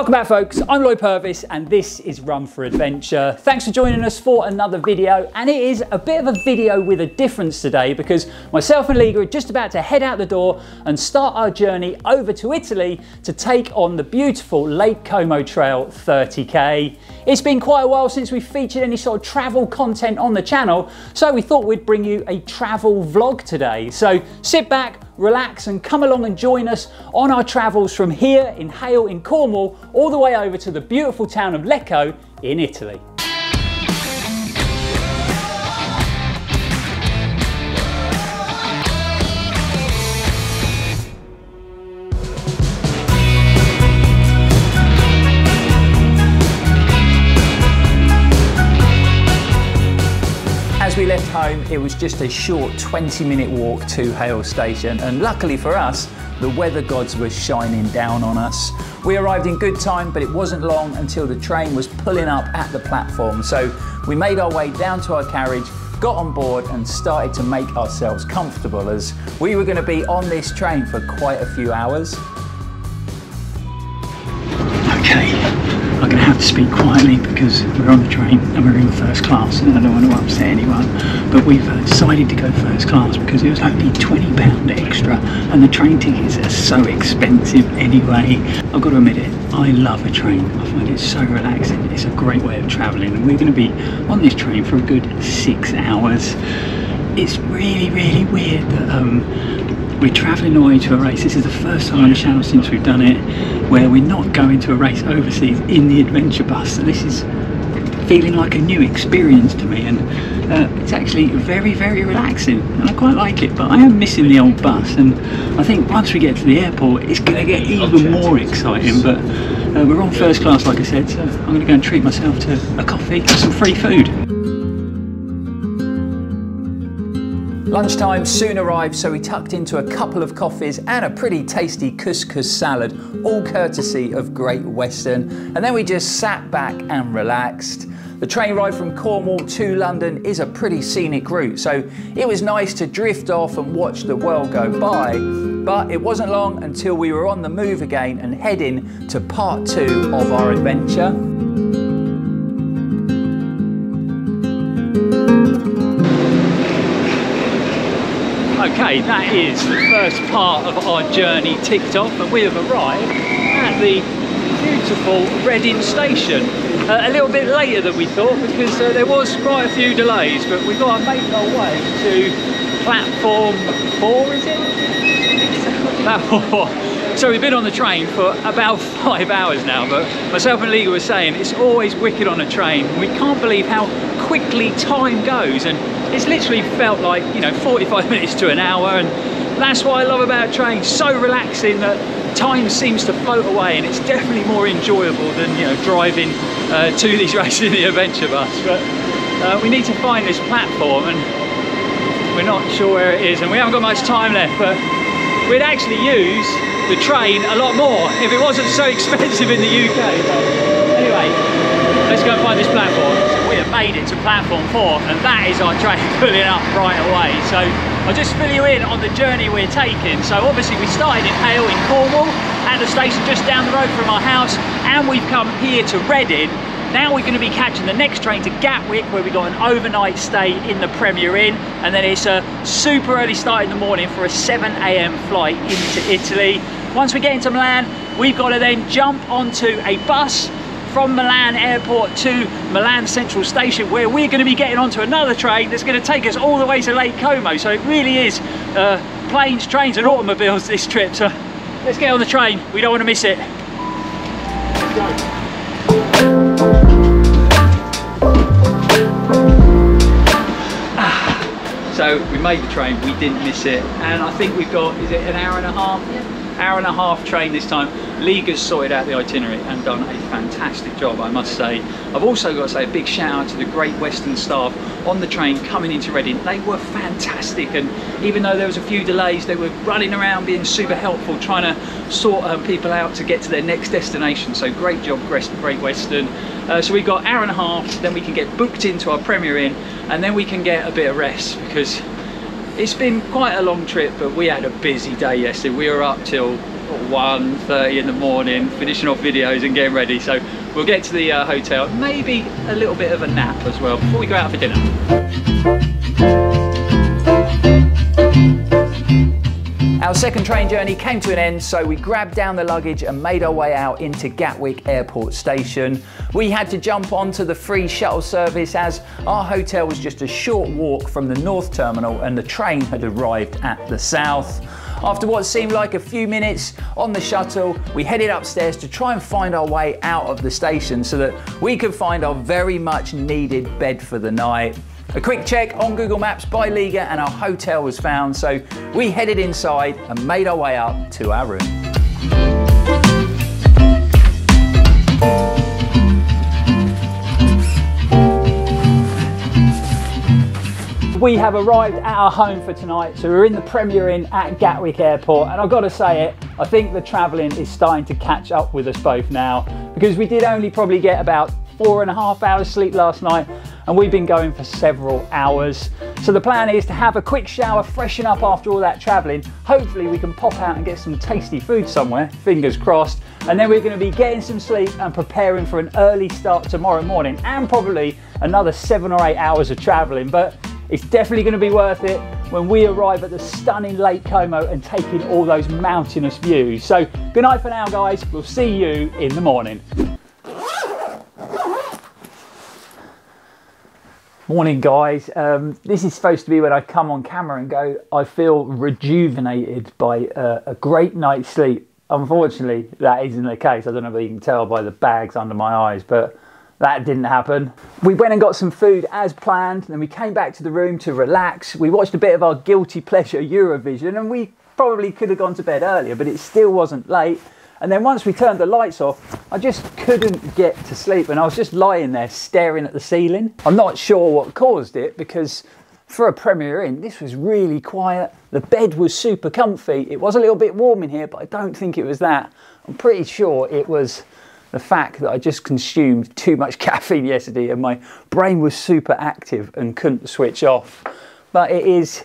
Welcome back folks, I'm Lloyd Purvis and this is Run4Adventure. Thanks for joining us for another video, and it is a bit of a video with a difference today because myself and Liga are just about to head out the door and start our journey over to Italy to take on the beautiful Lake Como Trail 30k. It's been quite a while since we've featured any sort of travel content on the channel, so we thought we'd bring you a travel vlog today. So sit back, relax and come along and join us on our travels from here in Hayle in Cornwall all the way over to the beautiful town of Lecco in Italy. As we left home, it was just a short 20-minute walk to Hayle station, and luckily for us, the weather gods were shining down on us. We arrived in good time, but it wasn't long until the train was pulling up at the platform. So we made our way down to our carriage, got on board and started to make ourselves comfortable as we were going to be on this train for quite a few hours. Okay. I'm going to have to speak quietly because we're on the train and we're in first class and I don't want to upset anyone, but we've decided to go first class because it was only £20 extra and the train tickets are so expensive anyway. I've got to admit it, I love a train. I find it so relaxing. It's a great way of travelling and we're going to be on this train for a good 6 hours. It's really weird that we're travelling away to a race. This is the first time on the channel since we've done it where we're not going to a race overseas in the adventure bus. So this is feeling like a new experience to me, and it's actually very relaxing and I quite like it, but I am missing the old bus, and I think once we get to the airport it's going to get even more exciting. But we're on first class like I said, so I'm going to go and treat myself to a coffee and some free food. Lunchtime soon arrived, so we tucked into a couple of coffees and a pretty tasty couscous salad, all courtesy of Great Western, and then we just sat back and relaxed. The train ride from Cornwall to London is a pretty scenic route, so it was nice to drift off and watch the world go by, but it wasn't long until we were on the move again and heading to part 2 of our adventure. Okay, that is the first part of our journey ticked off and we have arrived at the beautiful Reading station. A little bit later than we thought because there was quite a few delays, but we've got to make our way to platform 4, is it? Platform 4. So we've been on the train for about 5 hours now, but myself and Liga were saying it's always wicked on a train. We can't believe how quickly time goes, and it's literally felt like, you know, 45 minutes to an hour, and that's what I love about a train. So relaxing that time seems to float away, and it's definitely more enjoyable than, you know, driving to these races in the adventure bus. But we need to find this platform and we're not sure where it is, and we haven't got much time left, but we'd actually use the train a lot more if it wasn't so expensive in the UK. But anyway, let's go and find this platform. So we have made it to platform 4 and that is our train pulling up right away. So I'll just fill you in on the journey we're taking. So obviously we started in Hayle in Cornwall at the station just down the road from our house, and we've come here to Reading. Now we're going to be catching the next train to Gatwick, where we got an overnight stay in the Premier Inn, and then it's a super early start in the morning for a 7 AM flight into Italy. Once we get into Milan, we've got to then jump onto a bus from Milan Airport to Milan Central Station, where we're going to be getting onto another train that's going to take us all the way to Lake Como. So it really is planes, trains and automobiles this trip. So let's get on the train, we don't want to miss it. Let's go. So we made the train, we didn't miss it, and I think we've got, is it an hour and a half? Yeah. Hour and a half train this time. Liga's sorted out the itinerary and done a fantastic job, I must say. I've also got to say a big shout out to the Great Western staff on the train coming into Reading. They were fantastic, and even though there was a few delays, they were running around being super helpful, trying to sort people out to get to their next destination. So great job, Great Western. So we've got an hour and a half, then we can get booked into our Premier Inn, and then we can get a bit of rest because it's been quite a long trip, but we had a busy day yesterday. We were up till 1:30 in the morning, finishing off videos and getting ready. So we'll get to the hotel, maybe a little bit of a nap as well before we go out for dinner. Our second train journey came to an end, so we grabbed down the luggage and made our way out into Gatwick Airport Station. We had to jump onto the free shuttle service as our hotel was just a short walk from the North Terminal and the train had arrived at the South. After what seemed like a few minutes on the shuttle, we headed upstairs to try and find our way out of the station so that we could find our very much needed bed for the night. A quick check on Google Maps by Liga and our hotel was found, so we headed inside and made our way up to our room. We have arrived at our home for tonight, so we're in the Premier Inn at Gatwick Airport, and I've got to say it, I think the travelling is starting to catch up with us both now, because we did only probably get about 4.5 hours sleep last night, and we've been going for several hours. So the plan is to have a quick shower, freshen up after all that travelling. Hopefully we can pop out and get some tasty food somewhere, fingers crossed, and then we're going to be getting some sleep and preparing for an early start tomorrow morning, and probably another 7 or 8 hours of travelling. But it's definitely going to be worth it when we arrive at the stunning Lake Como and take in all those mountainous views. So good night for now, guys. We'll see you in the morning. Morning, guys. This is supposed to be when I come on camera and go, I feel rejuvenated by a great night's sleep. Unfortunately, that isn't the case. I don't know if you can tell by the bags under my eyes, but that didn't happen. We went and got some food as planned, then we came back to the room to relax. We watched a bit of our guilty pleasure Eurovision, and we probably could have gone to bed earlier, but it still wasn't late. And then once we turned the lights off, I just couldn't get to sleep, and I was just lying there staring at the ceiling. I'm not sure what caused it, because for a Premier Inn, this was really quiet. The bed was super comfy. It was a little bit warm in here, but I don't think it was that. I'm pretty sure it was the fact that I just consumed too much caffeine yesterday and my brain was super active and couldn't switch off. But it is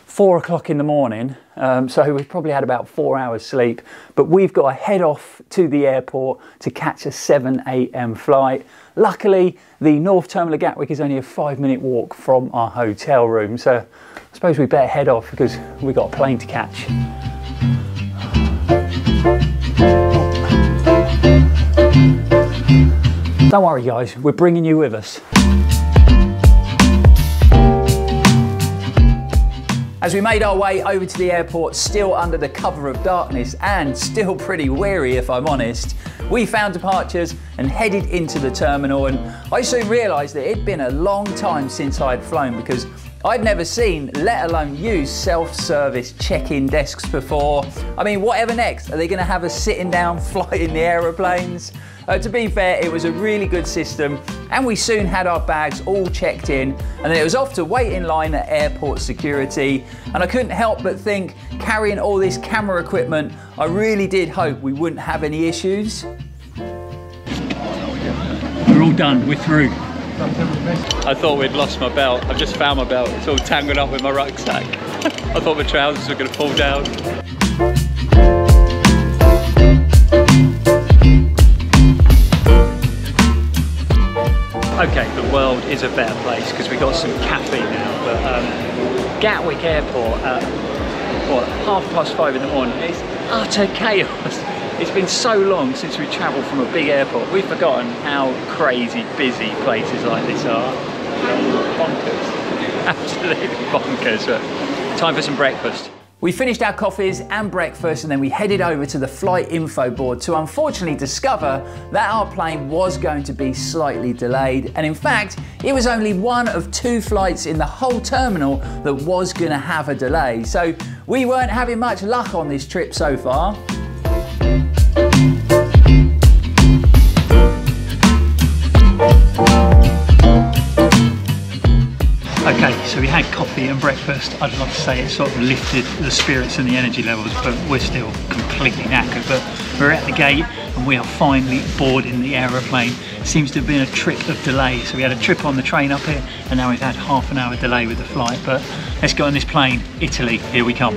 4 o'clock in the morning, so we've probably had about 4 hours sleep, but we've got to head off to the airport to catch a 7 AM flight. Luckily, the North Terminal of Gatwick is only a 5-minute walk from our hotel room, so I suppose we better head off because we've got a plane to catch. Don't worry, guys, we're bringing you with us. As we made our way over to the airport, still under the cover of darkness and still pretty weary if I'm honest, we found departures and headed into the terminal, and I soon realised that it'd been a long time since I'd flown because I'd never seen, let alone used, self-service check-in desks before. I mean, whatever next? Are they going to have us sitting down flying the aeroplanes? To be fair, it was a really good system, and we soon had our bags all checked in, and then it was off to wait in line at airport security. And I couldn't help but think, carrying all this camera equipment, I really did hope we wouldn't have any issues. We're all done, we're through. I thought we'd lost my belt. I've just found my belt. It's all tangled up with my rucksack. I thought my trousers were going to fall down. Okay, the world is a better place because we got some caffeine now, but Gatwick Airport at what, 5:30 in the morning is utter chaos. It's been so long since we travelled from a big airport, we've forgotten how crazy busy places like this are. Bonkers, absolutely bonkers. But time for some breakfast. We finished our coffees and breakfast, and then we headed over to the flight info board to unfortunately discover that our plane was going to be slightly delayed. And in fact, it was only one of 2 flights in the whole terminal that was going to have a delay. So we weren't having much luck on this trip so far. Okay, so we had coffee and breakfast. I'd love to say it sort of lifted the spirits and the energy levels, but we're still completely knackered. But we're at the gate and we are finally boarding the aeroplane. Seems to have been a trip of delay. So we had a trip on the train up here and now we've had half an hour delay with the flight. But let's go on this plane. Italy, here we come.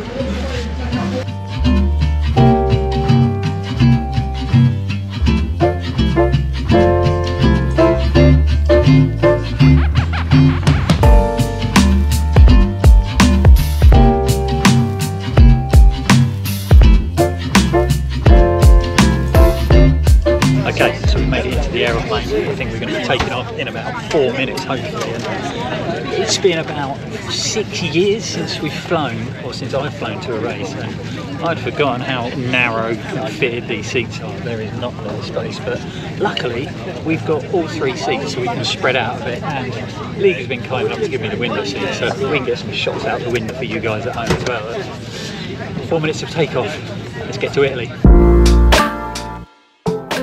4 minutes hopefully. And it's been about 6 years since we've flown, or since I've flown to a race, and I'd forgotten how narrow and fitted these seats are. There is not a lot of space, but luckily we've got all 3 seats so we can spread out a bit, and League has been kind enough to give me the window seat so we can get some shots out the window for you guys at home as well. 4 minutes of takeoff. Let's get to Italy.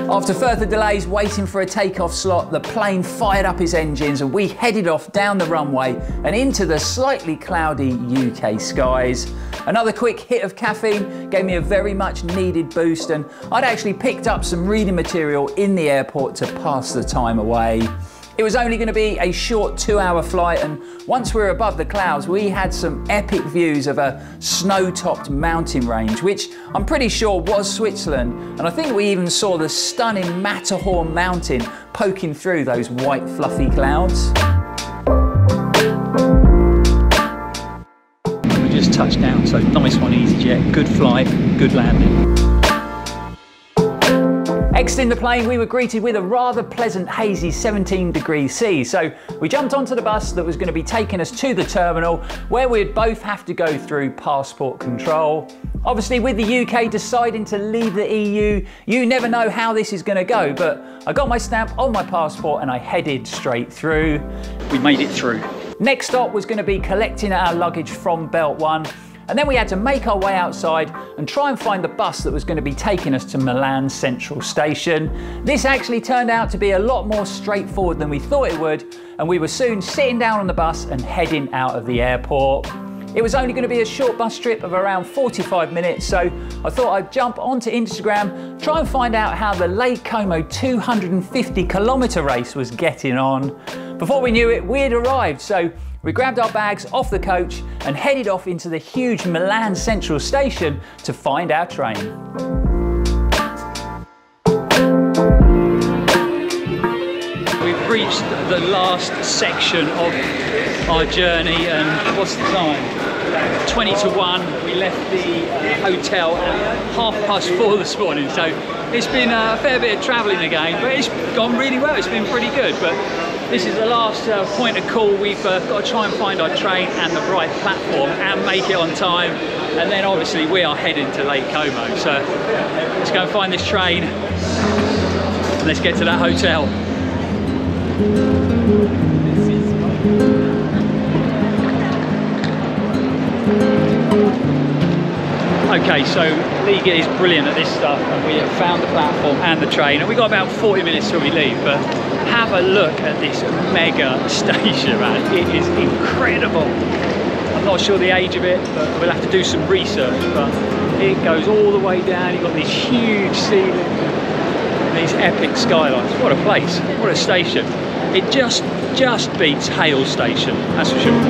After further delays waiting for a takeoff slot, the plane fired up its engines and we headed off down the runway and into the slightly cloudy UK skies. Another quick hit of caffeine gave me a very much needed boost, and I'd actually picked up some reading material in the airport to pass the time away. It was only going to be a short 2-hour flight, and once we were above the clouds we had some epic views of a snow-topped mountain range, which I'm pretty sure was Switzerland, and I think we even saw the stunning Matterhorn mountain poking through those white fluffy clouds. We just touched down, so nice one, EasyJet, good flight, good landing. Exiting the plane, we were greeted with a rather pleasant hazy 17 degrees C, so we jumped onto the bus that was going to be taking us to the terminal, where we'd both have to go through passport control. Obviously, with the UK deciding to leave the EU, you never know how this is going to go, but I got my stamp on my passport and I headed straight through. We made it through. Next stop was going to be collecting our luggage from Belt 1. And then we had to make our way outside and try and find the bus that was going to be taking us to Milan Central Station. This actually turned out to be a lot more straightforward than we thought it would, and we were soon sitting down on the bus and heading out of the airport. It was only going to be a short bus trip of around 45 minutes, so I thought I'd jump onto Instagram, try and find out how the Lake Como 250-kilometre race was getting on. Before we knew it, we'd arrived, so we grabbed our bags off the coach and headed off into the huge Milan Central Station to find our train. We've reached the last section of our journey, and what's the time? 20 to 1. We left the hotel at 4:30 this morning, so it's been a fair bit of travelling again, but it's gone really well. It's been pretty good, but this is the last point of call. We've got to try and find our train and the right platform and make it on time, and then obviously we are heading to Lake Como, so let's go and find this train and let's get to that hotel. Okay, so Liga is brilliant at this stuff, and we have found the platform and the train, and we've got about 40 minutes till we leave, but have a look at this mega station, man. It is incredible. I'm not sure the age of it, but we'll have to do some research, but it goes all the way down. You've got these huge ceilings and these epic skylines. What a place, what a station. It just beats Hayle station, that's for sure.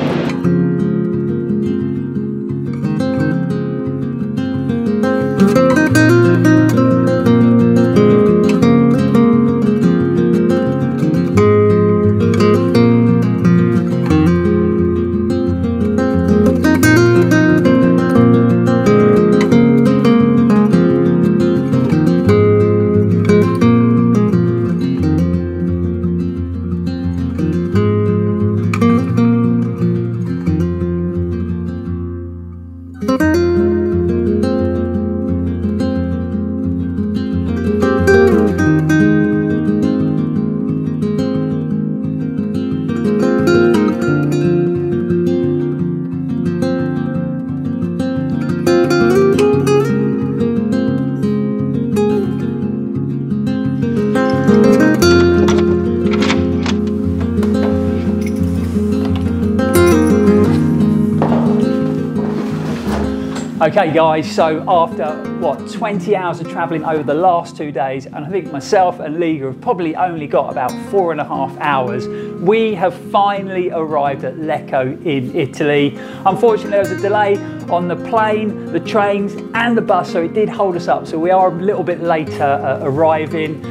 Okay guys, so after what, 20 hours of travelling over the last 2 days, and I think myself and Liga have probably only got about 4.5 hours, we have finally arrived at Lecco in Italy. Unfortunately there was a delay on the plane, the trains and the bus, so it did hold us up, so we are a little bit later arriving.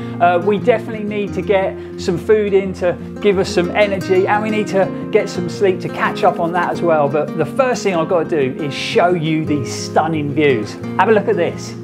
We definitely need to get some food in to give us some energy, and we need to get some sleep to catch up on that as well. But the first thing I've got to do is show you these stunning views. Have a look at this.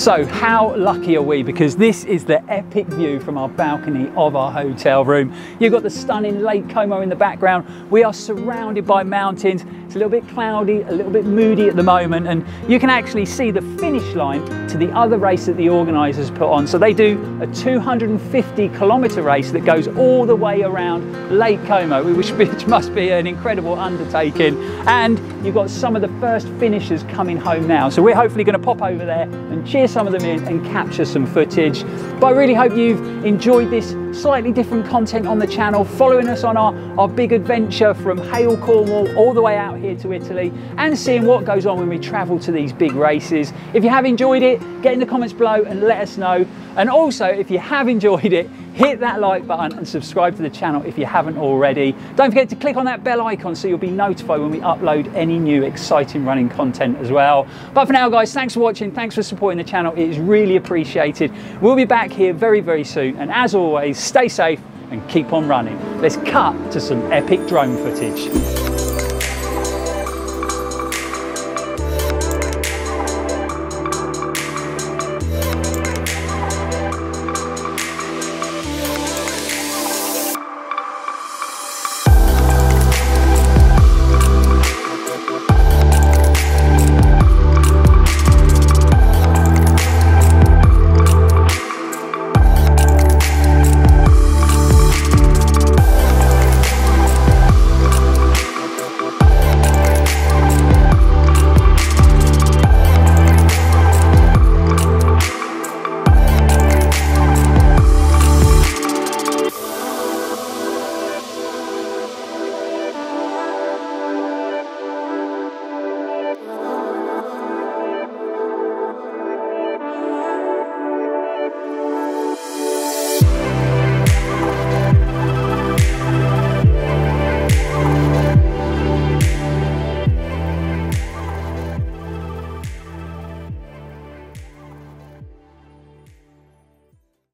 So how lucky are we? Because this is the epic view from our balcony of our hotel room. You've got the stunning Lake Como in the background. We are surrounded by mountains. It's a little bit cloudy, a little bit moody at the moment, and you can actually see the finish line to the other race that the organisers put on. So they do a 250-kilometre race that goes all the way around Lake Como, which must be an incredible undertaking. And you've got some of the first finishers coming home now. So we're hopefully going to pop over there and cheer some of them in and capture some footage. But I really hope you've enjoyed this slightly different content on the channel, following us on our big adventure from Hayle, Cornwall, all the way out here to Italy, and seeing what goes on when we travel to these big races. If you have enjoyed it, get in the comments below and let us know. And also, if you have enjoyed it, hit that like button and subscribe to the channel if you haven't already. Don't forget to click on that bell icon so you'll be notified when we upload any new exciting running content as well. But for now, guys, thanks for watching, thanks for supporting the channel, it is really appreciated. We'll be back here very, very soon, and as always, stay safe and keep on running. Let's cut to some epic drone footage.